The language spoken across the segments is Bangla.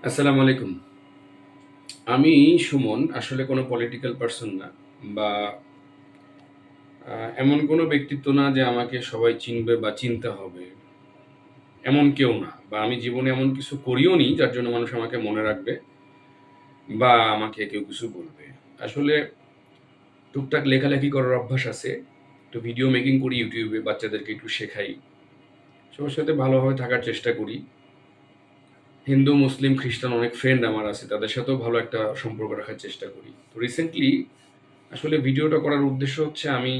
আসসালামু আলাইকুম। আমি সুমন আসলে কোনো পলিটিক্যাল পারসন না বা এমন কোনো ব্যক্তিত্ব না যে আমাকে সবাই চিনবে বা চিনতে হবে। এমন কেউ না। বা আমি জীবনে এমন কিছু করিও নি যার জন্য মানুষ আমাকে মনে রাখবে বা আমাকে কেউ কিছু বলবে। আসলে টুকটাক লেখালেখি করার অভ্যাস আছে। একটু ভিডিও মেকিং করি YouTube এ, বাচ্চাদেরকে একটু শেখাই। সবার সাথে ভালোভাবে থাকার চেষ্টা করি। হিন্দু, মুসলিম, খ্রিস্টান অনেক ফ্রেন্ড আমার আছে। তাদের সাথেও ভালো একটা সম্পর্ক রাখার চেষ্টা করি। তো রিসেন্টলি আসলে ভিডিওটা করার উদ্দেশ্য হচ্ছে আমি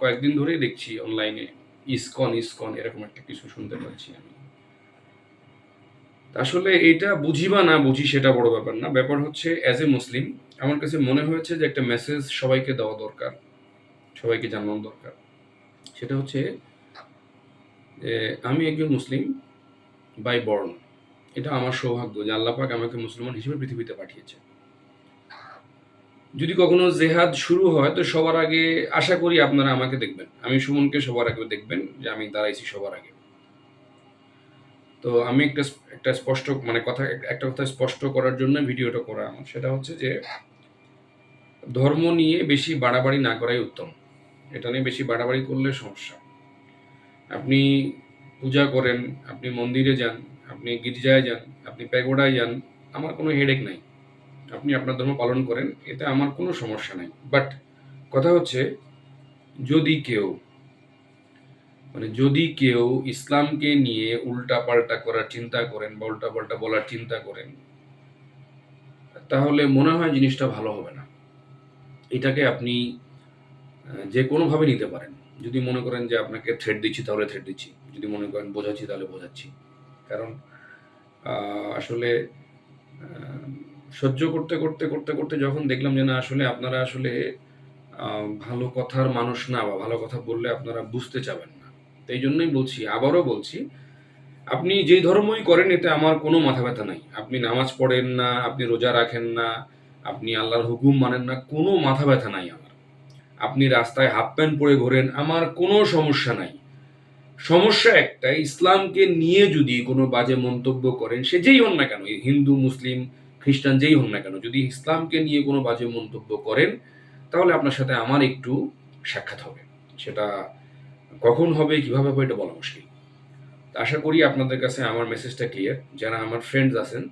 কয়েকদিন ধরেই দেখছি অনলাইনে ইসকন এরকম একটা কিছু শুনতে পাচ্ছি আমি। আসলে এটা বুঝি বা না বুঝি সেটা বড় ব্যাপার না। ব্যাপার হচ্ছে অ্যাজ এ মুসলিম আমার কাছে মনে হয়েছে যে একটা মেসেজ সবাইকে দেওয়া দরকার। সবাইকে জানানো দরকার। সেটা হচ্ছে যে আমি একজন মুসলিম বাই বর্ন। এটা আমার সৌভাগ্য যে আল্লাহ পাক আমাকে মুসলমান হিসেবে পৃথিবীতে পাঠিয়েছে। যদি কখনো জেহাদ শুরু হয় তো সবার আগে আশা করি আপনারা আমাকে দেখবেন। আমি সুমনকে সবার আগে দেখবেন যে আমি দাঁড়াইছি সবার আগে। তো আমি একটা স্পষ্ট মানে একটা কথা স্পষ্ট করার জন্য ভিডিওটা করা আমার। সেটা হচ্ছে যে ধর্ম নিয়ে বেশি বাড়াবাড়ি না করাই উত্তম। এটা নিয়ে বেশি বাড়াবাড়ি করলে সমস্যা। আপনি পূজা করেন, আপনি মন্দিরে যান, আপনি গির্জায় যান, আপনি প্যাগোডায় যান, আমার কোনো হেডেক নাই। আপনি আপনার ধর্ম পালন করেন, এতে আমার কোনো সমস্যা নাই। বাট কথা হচ্ছে যদি কেউ যদি কেউ ইসলামকে নিয়ে উল্টাপাল্টা করার চিন্তা করেন বা উল্টাপাল্টা বলার চিন্তা করেন, তাহলে মনে হয় জিনিসটা ভালো হবে না। এটাকে আপনি যে কোনোভাবে নিতে পারেন। যদি মনে করেন যে আপনাকে থ্রেট দিচ্ছি তাহলে থ্রেট দিচ্ছি। যদি মনে করেন বোঝাচ্ছি তাহলে বোঝাচ্ছি। কারণ আসলে আ সহ্য করতে যখন দেখলাম যে না আসলে আপনারা আসলে আ ভালো কথার মানুষ না বা ভালো কথা বললে আপনারা বুঝতে চাবেন না। তো এইজন্যই বলছি, আবারও বলছি, আপনি যেই ধর্মই করেন এতে আমার কোনো মাথা ব্যথা নাই। আপনি নামাজ পড়েন না, আপনি রোজা রাখেন না, আপনি আল্লাহর হুকুম মানেন না, কোনো মাথা ব্যথা নাই আমার। আপনি রাস্তায় হাফ প্যান্ট পরে ঘোরেন, আমার কোনো সমস্যা নাই। সমস্যা একটাই, ইসলামকে নিয়ে যদি কোনো বাজে মন্তব্য করেন, সে যেই হন না কেন, হিন্দু, মুসলিম, খ্রিস্টান যেই হন না কেন, যদি ইসলামকে নিয়ে কোনো বাজে মন্তব্য করেন, তাহলে আপনার সাথে আমার একটু সাক্ষাৎ হবে। সেটা কখন হবে, কিভাবে হবে এটা বলা মুশকিল। আশা করি আপনাদের কাছে আমার মেসেজটা ক্লিয়ার। যারা আমার ফ্রেন্ডস আছেন,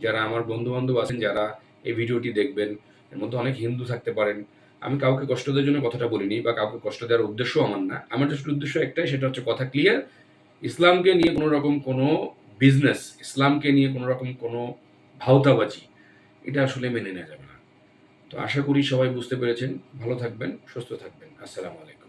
যারা আমার বন্ধু-বান্ধব আছেন, যারা এই ভিডিওটি দেখবেন, এর মধ্যে অনেক হিন্দু থাকতে পারেন। আমি কাউকে কষ্ট দেওয়ার জন্য কথাটা বলিনি বা কাউকে কষ্ট দেওয়ার উদ্দেশ্যও আমার না। আমার জাস্ট উদ্দেশ্য একটাই, সেটা হচ্ছে কথা ক্লিয়ার। ইসলামকে নিয়ে কোনো রকম কোনো বিজনেস, ইসলামকে নিয়ে কোনো রকম কোনো ভাওতাবাজি, এটা আসলে মেনে নেওয়া যাবে না। তো আশা করি সবাই বুঝতে পেরেছেন। ভালো থাকবেন, সুস্থ থাকবেন। আসসালামু আলাইকুম।